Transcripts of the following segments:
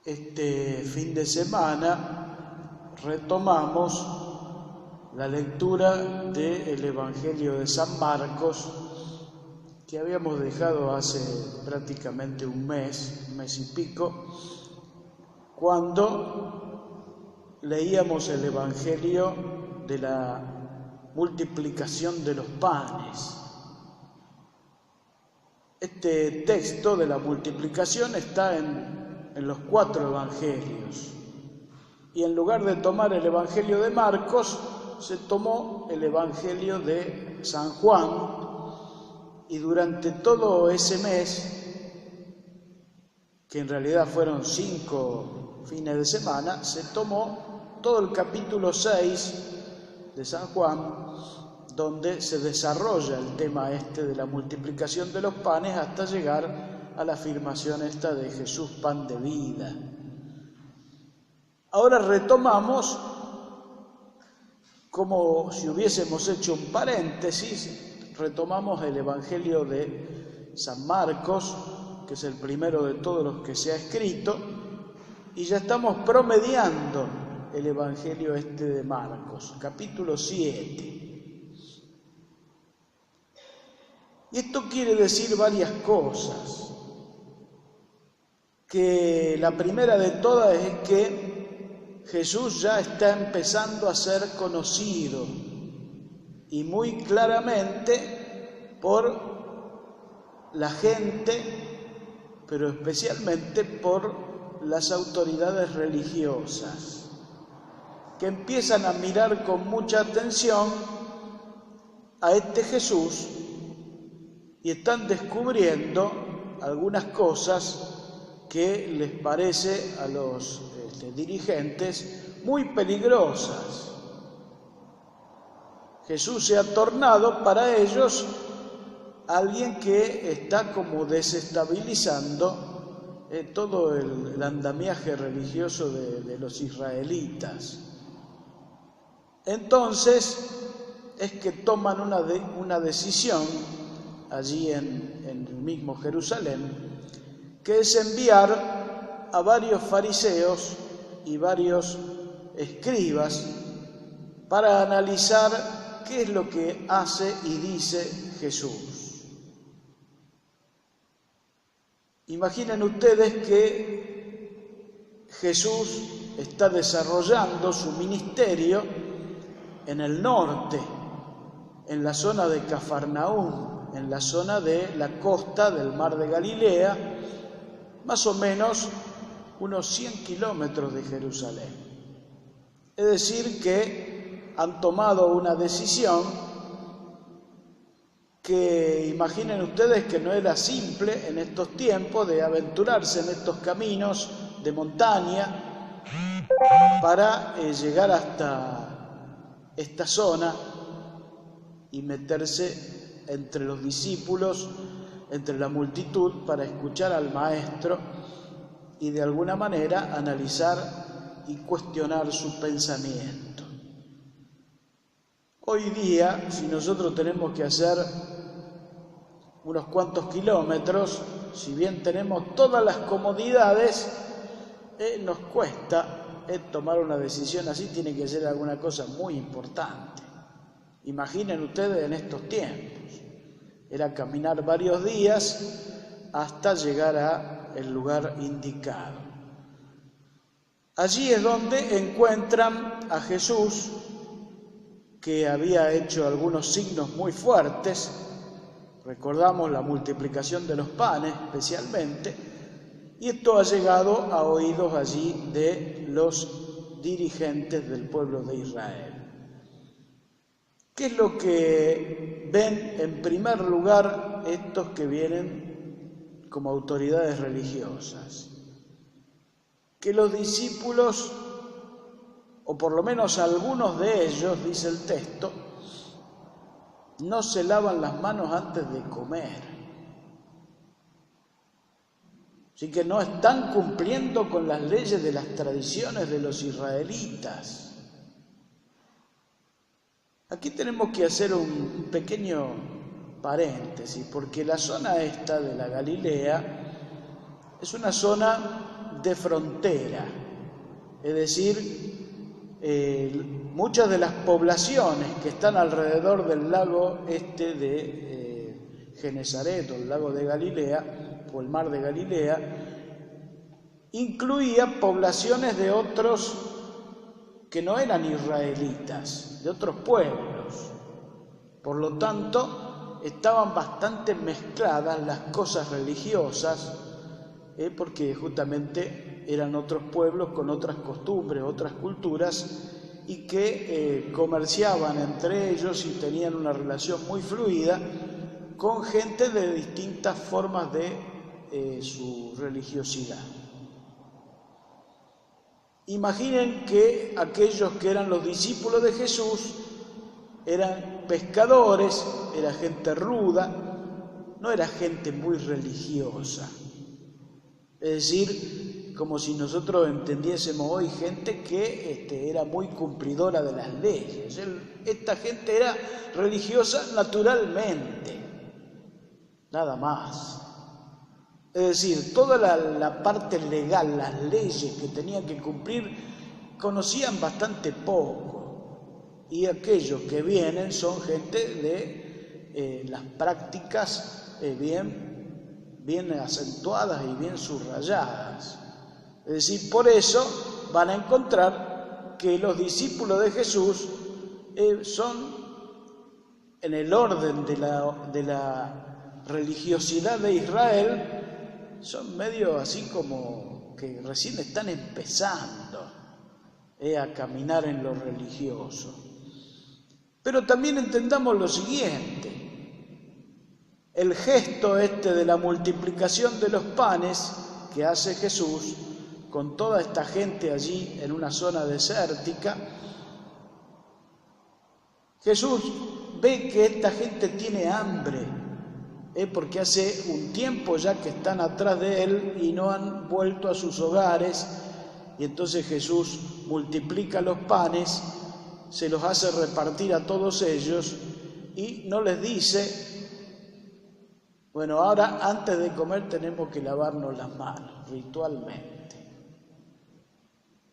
Este fin de semana retomamos la lectura del Evangelio de San Marcos, que habíamos dejado hace prácticamente un mes y pico, cuando leíamos el Evangelio de la multiplicación de los panes. Este texto de la multiplicación está en los 4 evangelios, y en lugar de tomar el Evangelio de Marcos, se tomó el Evangelio de San Juan, y durante todo ese mes, que en realidad fueron 5 fines de semana, se tomó todo el capítulo 6 de San Juan, donde se desarrolla el tema de la multiplicación de los panes hasta llegar a la afirmación esta de Jesús, pan de vida. Ahora retomamos, como si hubiésemos hecho un paréntesis, retomamos el Evangelio de San Marcos, que es el primero de todos los que se ha escrito, y ya estamos promediando el Evangelio de Marcos, capítulo 7. Y esto quiere decir varias cosas. Que la primera de todas es que Jesús ya está empezando a ser conocido, y muy claramente por la gente, pero especialmente por las autoridades religiosas, que empiezan a mirar con mucha atención a este Jesús y están descubriendo algunas cosas que les parece a los dirigentes muy peligrosas. Jesús se ha tornado para ellos alguien que está como desestabilizando todo el andamiaje religioso de los israelitas. Entonces es que toman una decisión allí en el mismo Jerusalén, que es enviar a varios fariseos y varios escribas para analizar qué es lo que hace y dice Jesús. Imaginen ustedes que Jesús está desarrollando su ministerio en el norte, en la zona de Cafarnaúm, en la zona de la costa del mar de Galilea, más o menos unos 100 kilómetros de Jerusalén. Es decir, que han tomado una decisión que imaginen ustedes que no era simple en estos tiempos de aventurarse en estos caminos de montaña para llegar hasta esta zona y meterse entre los discípulos, entre la multitud, para escuchar al Maestro y de alguna manera analizar y cuestionar su pensamiento. Hoy día, si nosotros tenemos que hacer unos cuantos kilómetros, si bien tenemos todas las comodidades, nos cuesta tomar una decisión así. Tiene que ser alguna cosa muy importante. Imaginen ustedes en estos tiempos. Era caminar varios días hasta llegar al lugar indicado. Allí es donde encuentran a Jesús, que había hecho algunos signos muy fuertes. Recordamos la multiplicación de los panes especialmente, y esto ha llegado a oídos allí de los dirigentes del pueblo de Israel. ¿Qué es lo que ven en primer lugar estos que vienen como autoridades religiosas? Que los discípulos, o por lo menos algunos de ellos, dice el texto, no se lavan las manos antes de comer. Así que no están cumpliendo con las leyes de las tradiciones de los israelitas. Aquí tenemos que hacer un pequeño paréntesis, porque la zona esta de la Galilea es una zona de frontera, es decir, muchas de las poblaciones que están alrededor del lago de Genesaret, o el lago de Galilea, o el mar de Galilea, incluía poblaciones de otros que no eran israelitas, de otros pueblos. Por lo tanto, estaban bastante mezcladas las cosas religiosas, porque justamente eran otros pueblos con otras costumbres, otras culturas, y que comerciaban entre ellos y tenían una relación muy fluida con gente de distintas formas de su religiosidad. Imaginen que aquellos que eran los discípulos de Jesús eran pescadores, era gente ruda, no era gente muy religiosa. Es decir, como si nosotros entendiésemos hoy gente que era muy cumplidora de las leyes. Esta gente era religiosa naturalmente, nada más. Es decir, toda la parte legal, las leyes que tenían que cumplir, conocían bastante poco. Y aquellos que vienen son gente de las prácticas bien acentuadas y bien subrayadas. Es decir, por eso van a encontrar que los discípulos de Jesús son, en el orden de la religiosidad de Israel, son medio así como que recién están empezando a caminar en lo religioso. Pero también entendamos lo siguiente: el gesto de la multiplicación de los panes que hace Jesús con toda esta gente allí en una zona desértica, Jesús ve que esta gente tiene hambre, porque hace un tiempo ya que están atrás de él y no han vuelto a sus hogares, y entonces Jesús multiplica los panes, se los hace repartir a todos ellos y no les dice: bueno, ahora antes de comer tenemos que lavarnos las manos ritualmente.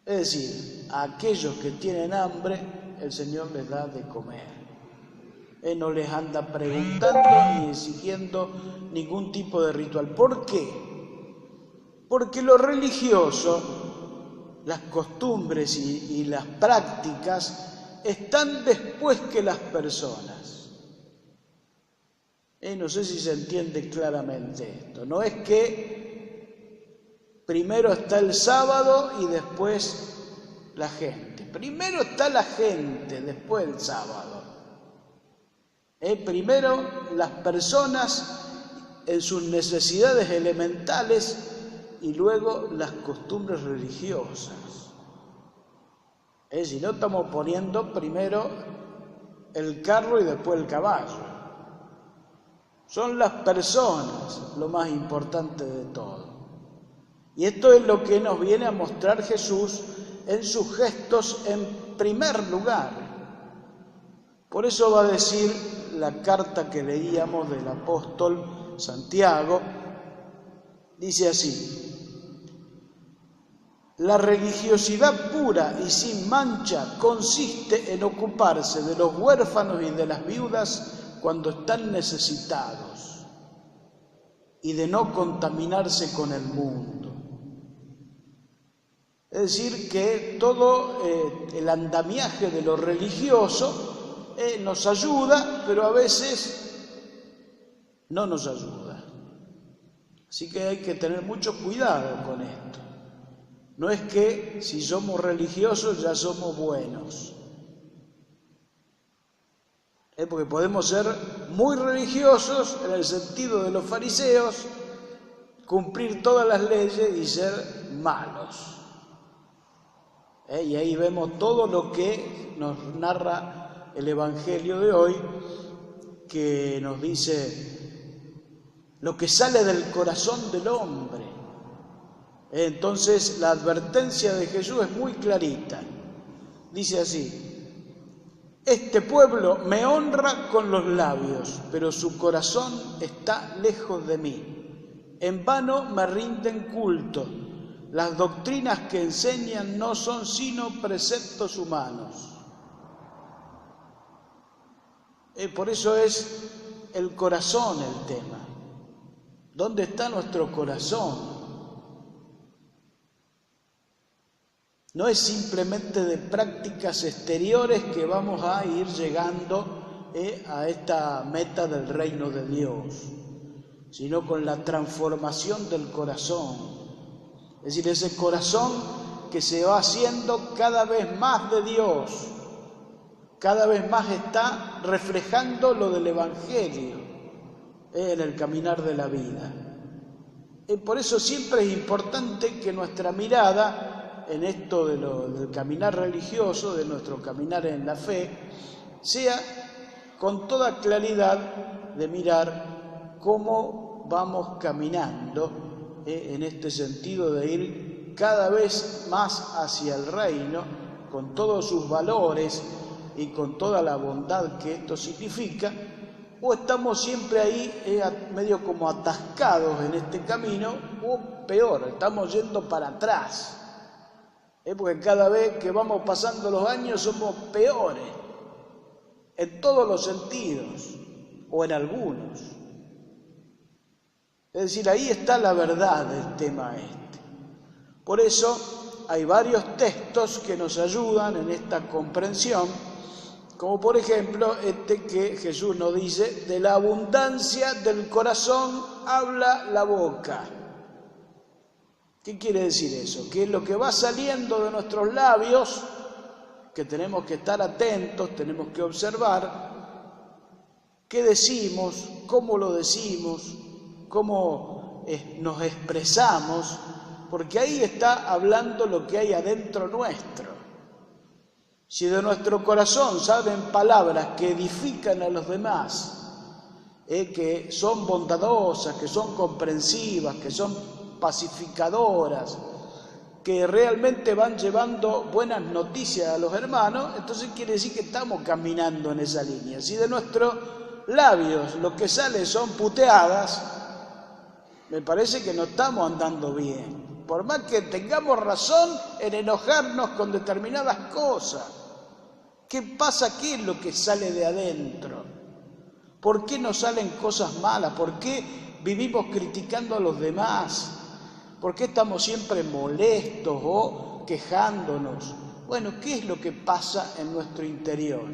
Es decir, a aquellos que tienen hambre, el Señor les da de comer. Él no les anda preguntando ni exigiendo ningún tipo de ritual. ¿Por qué? Porque lo religioso, las costumbres y las prácticas están después que las personas. No sé si se entiende claramente esto. No es que primero está el sábado y después la gente. Primero está la gente, después el sábado. Primero las personas en sus necesidades elementales y luego las costumbres religiosas. Si no, estamos poniendo primero el carro y después el caballo. Son las personas lo más importante de todo. Y esto es lo que nos viene a mostrar Jesús en sus gestos en primer lugar. Por eso va a decir la carta que leíamos del apóstol Santiago, dice así: la religiosidad pura y sin mancha consiste en ocuparse de los huérfanos y de las viudas cuando están necesitados y de no contaminarse con el mundo. Es decir, que todo el andamiaje de lo religioso nos ayuda, pero a veces no nos ayuda. Así que hay que tener mucho cuidado con esto. No es que si somos religiosos ya somos buenos. Porque podemos ser muy religiosos en el sentido de los fariseos, cumplir todas las leyes y ser malos. Y ahí vemos todo lo que nos narra el Evangelio de hoy, que nos dice lo que sale del corazón del hombre. Entonces la advertencia de Jesús es muy clarita. Dice así: este pueblo me honra con los labios, pero su corazón está lejos de mí. En vano me rinden culto, las doctrinas que enseñan no son sino preceptos humanos. Por eso es el corazón el tema. ¿Dónde está nuestro corazón? No es simplemente de prácticas exteriores que vamos a ir llegando a esta meta del reino de Dios, sino con la transformación del corazón. Es decir, ese corazón que se va haciendo cada vez más de Dios, cada vez más está reflejando lo del Evangelio en el caminar de la vida. Por eso siempre es importante que nuestra mirada en esto del caminar religioso, de nuestro caminar en la fe, sea con toda claridad de mirar cómo vamos caminando en este sentido de ir cada vez más hacia el reino, con todos sus valores y con toda la bondad que esto significa, o estamos siempre ahí medio como atascados en este camino, o peor, estamos yendo para atrás. Porque cada vez que vamos pasando los años somos peores, en todos los sentidos, o en algunos. Es decir, ahí está la verdad del tema este. Por eso hay varios textos que nos ayudan en esta comprensión, como por ejemplo este que Jesús nos dice: de la abundancia del corazón habla la boca. ¿Qué quiere decir eso? Que lo que va saliendo de nuestros labios, que tenemos que estar atentos, tenemos que observar qué decimos, cómo lo decimos, cómo nos expresamos, porque ahí está hablando lo que hay adentro nuestro. Si de nuestro corazón salen palabras que edifican a los demás, que son bondadosas, que son comprensivas, que son pacificadoras, que realmente van llevando buenas noticias a los hermanos, entonces quiere decir que estamos caminando en esa línea. Si de nuestros labios lo que sale son puteadas, me parece que no estamos andando bien. Por más que tengamos razón en enojarnos con determinadas cosas, ¿qué pasa? ¿Qué es lo que sale de adentro? ¿Por qué nos salen cosas malas? ¿Por qué vivimos criticando a los demás? ¿Por qué estamos siempre molestos o quejándonos? Bueno, ¿qué es lo que pasa en nuestro interior,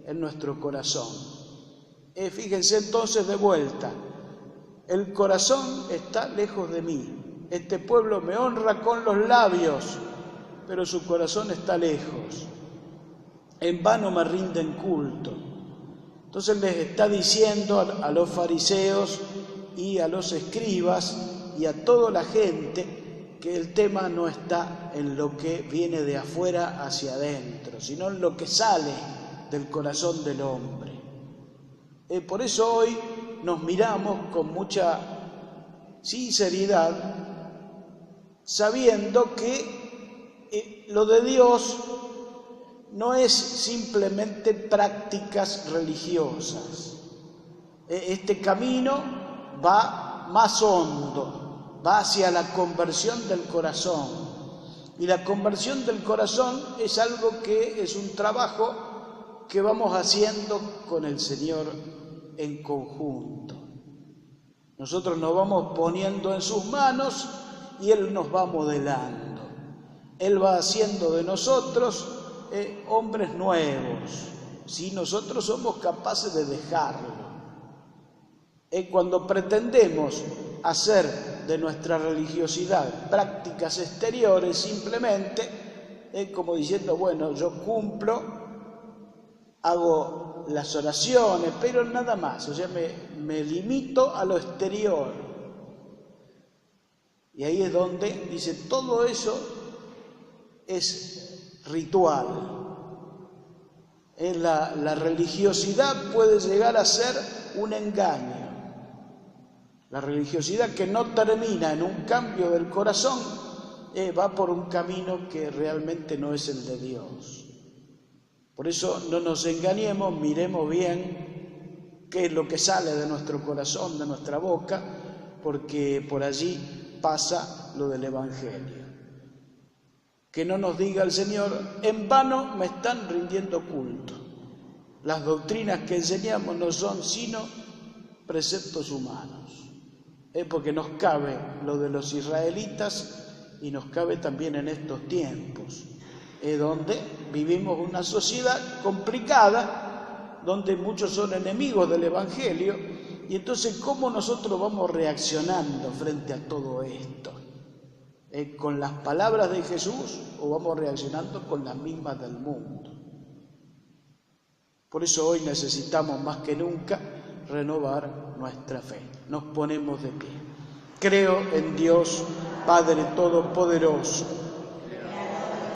en nuestro corazón? Fíjense entonces de vuelta, el corazón está lejos de mí. Este pueblo me honra con los labios, pero su corazón está lejos. En vano me rinden culto. Entonces les está diciendo a los fariseos y a los escribas y a toda la gente que el tema no está en lo que viene de afuera hacia adentro, sino en lo que sale del corazón del hombre. Por eso hoy nos miramos con mucha sinceridad, sabiendo que lo de Dios no es simplemente prácticas religiosas. Este camino va más hondo, va hacia la conversión del corazón. Y la conversión del corazón es algo que es un trabajo que vamos haciendo con el Señor en conjunto. Nosotros nos vamos poniendo en sus manos y Él nos va modelando. Él va haciendo de nosotros hombres nuevos, si nosotros somos capaces de dejarlo. Cuando pretendemos hacer de nuestra religiosidad prácticas exteriores simplemente, como diciendo, bueno, yo cumplo, hago las oraciones, pero nada más, o sea, me limito a lo exterior. Y ahí es donde dice, todo eso es ritual. La religiosidad puede llegar a ser un engaño. La religiosidad que no termina en un cambio del corazón va por un camino que realmente no es el de Dios. Por eso no nos engañemos, miremos bien qué es lo que sale de nuestro corazón, de nuestra boca, porque por allí pasa lo del Evangelio. que no nos diga el Señor, en vano me están rindiendo culto. Las doctrinas que enseñamos no son sino preceptos humanos. Porque nos cabe lo de los israelitas y nos cabe también en estos tiempos, donde vivimos una sociedad complicada, donde muchos son enemigos del Evangelio, y entonces ¿cómo nosotros vamos reaccionando frente a todo esto? ¿Con las palabras de Jesús o vamos reaccionando con las mismas del mundo? Por eso hoy necesitamos más que nunca renovar nuestra fe. Nos ponemos de pie. Creo en Dios, Padre Todopoderoso,